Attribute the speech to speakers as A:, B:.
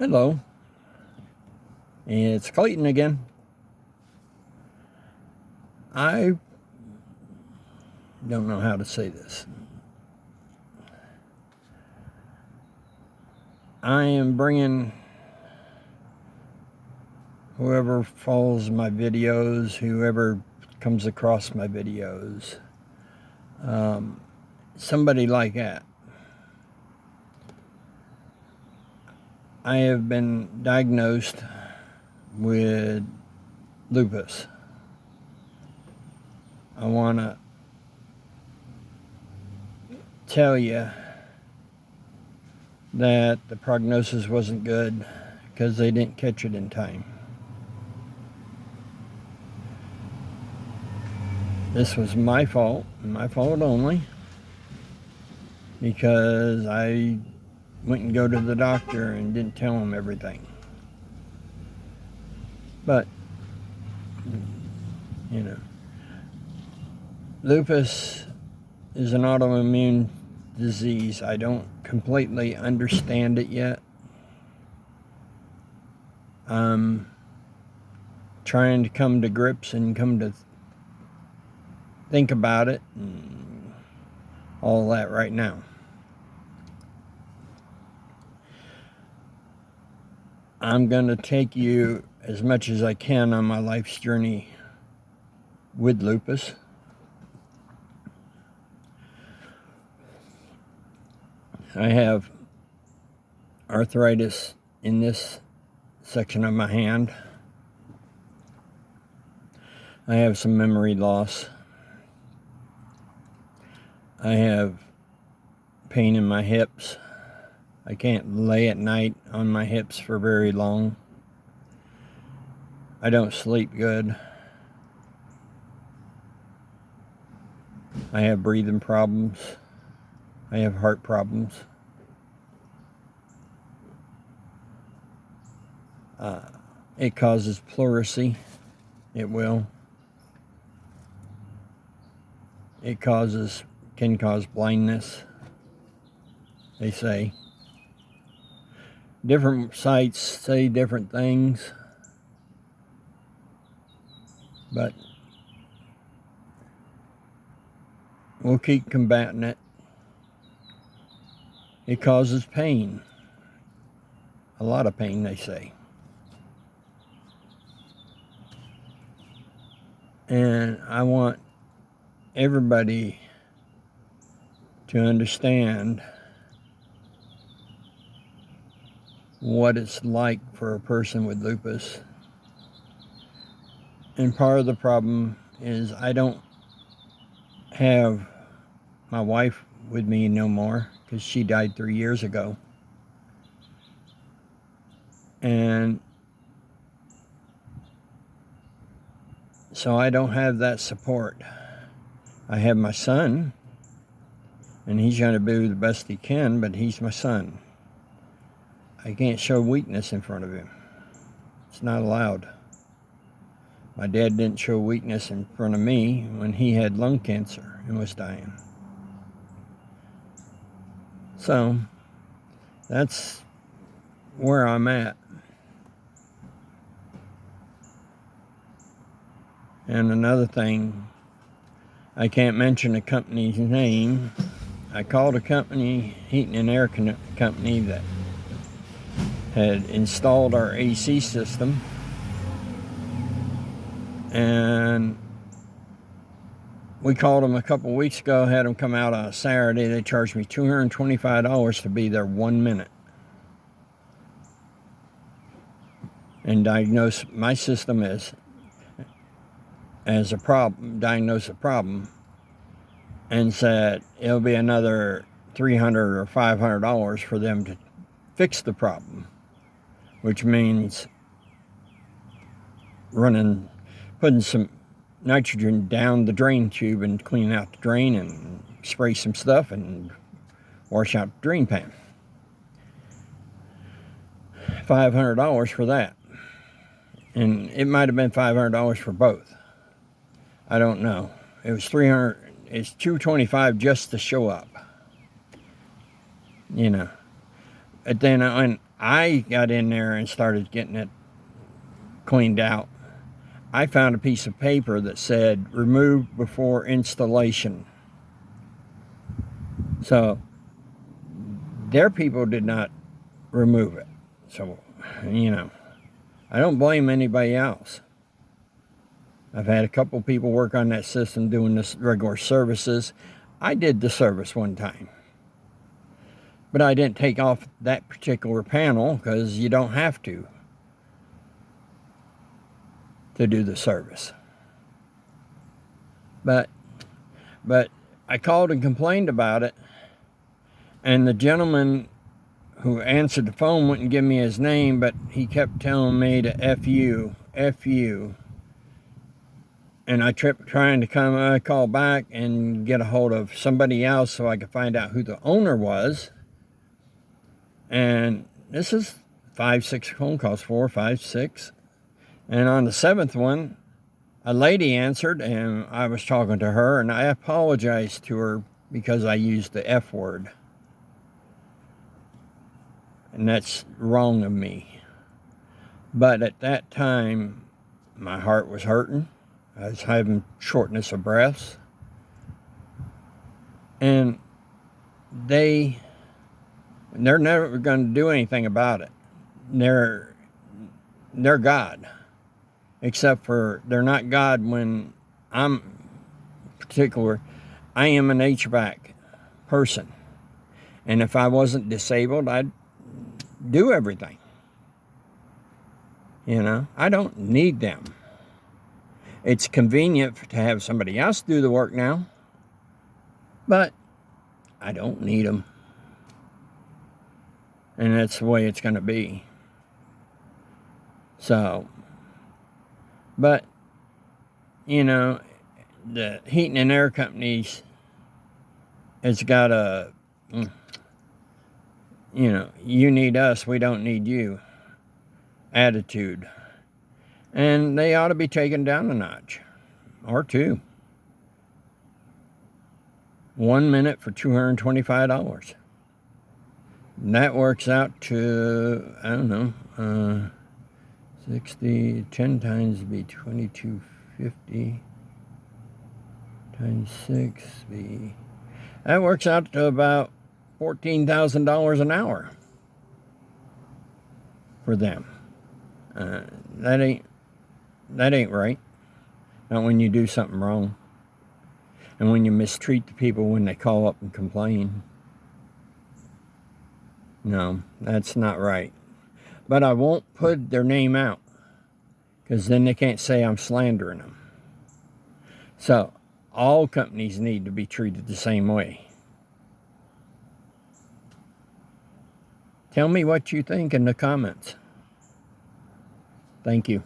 A: Hello, it's Clayton again. I don't know how to say this. I am bringing whoever follows my videos, whoever comes across my videos, somebody like that. I have been diagnosed with lupus. I want to tell you that the prognosis wasn't good because they didn't catch it in time. This was my fault, and my fault only, because I went and go to the doctor and didn't tell him everything. But, lupus is an autoimmune disease. I don't completely understand it yet. I'm trying to come to grips and come to think about it and all that right now. I'm going to take you as much as I can on my life's journey with lupus. I have arthritis in this section of my hand. I have some memory loss. I have pain in my hips. I can't lay at night on my hips for very long. I don't sleep good. I have breathing problems. I have heart problems. It causes pleurisy. It will. It can cause blindness, they say. Different sites say different things, but we'll keep combating it. It causes pain, a lot of pain, they say. And I want everybody to understand what it's like for a person with lupus. And part of the problem is I don't have my wife with me no more because she died 3 years ago. And so I don't have that support. I have my son, and he's going to do the best he can, but he's my son. I can't show weakness in front of him. It's not allowed. My dad didn't show weakness in front of me when he had lung cancer and was dying. So, that's where I'm at. And another thing, I can't mention a company's name. I called a company, heating and air company, that had installed our AC system, and we called them a couple weeks ago, had them come out on a Saturday. They charged me $225 to be there 1 minute and diagnose my system as a problem, diagnose a problem, and said it'll be another $300 or $500 for them to fix the problem, which means putting some nitrogen down the drain tube and clean out the drain and spray some stuff and wash out the drain pan. $500 for that. And it might have been $500 for both. I don't know. It was $300. It's $225 just to show up. And then I got in there and started getting it cleaned out. I found a piece of paper that said removed before installation. So their people did not remove it. So, I don't blame anybody else. I've had a couple people work on that system doing this regular services. I did the service one time. But I didn't take off that particular panel because you don't have to do the service. But I called and complained about it, and the gentleman who answered the phone wouldn't give me his name, but he kept telling me to F you. And I kept trying to call back and get a hold of somebody else so I could find out who the owner was. And this is 5, 6 phone calls, 4, 5, 6. And on the 7th one, a lady answered, and I was talking to her, and I apologized to her because I used the F word. And that's wrong of me. But at that time, my heart was hurting. I was having shortness of breath. And they're never going to do anything about it. They're God. Except for they're not God when I'm particular. I am an HVAC person. And if I wasn't disabled, I'd do everything. I don't need them. It's convenient to have somebody else do the work now, but I don't need them. And that's the way it's going to be. So, but, the heating and air companies has got a, you need us, we don't need you attitude. And they ought to be taken down a notch or 2. 1 minute for $225. And that works out to, I don't know, 60, 10 times would be $22.50 times 6 be, that works out to about $14,000 an hour for them. That ain't right. Not when you do something wrong. And when you mistreat the people when they call up and complain. No, that's not right. But I won't put their name out, because then they can't say I'm slandering them. So, all companies need to be treated the same way. Tell me what you think in the comments. Thank you.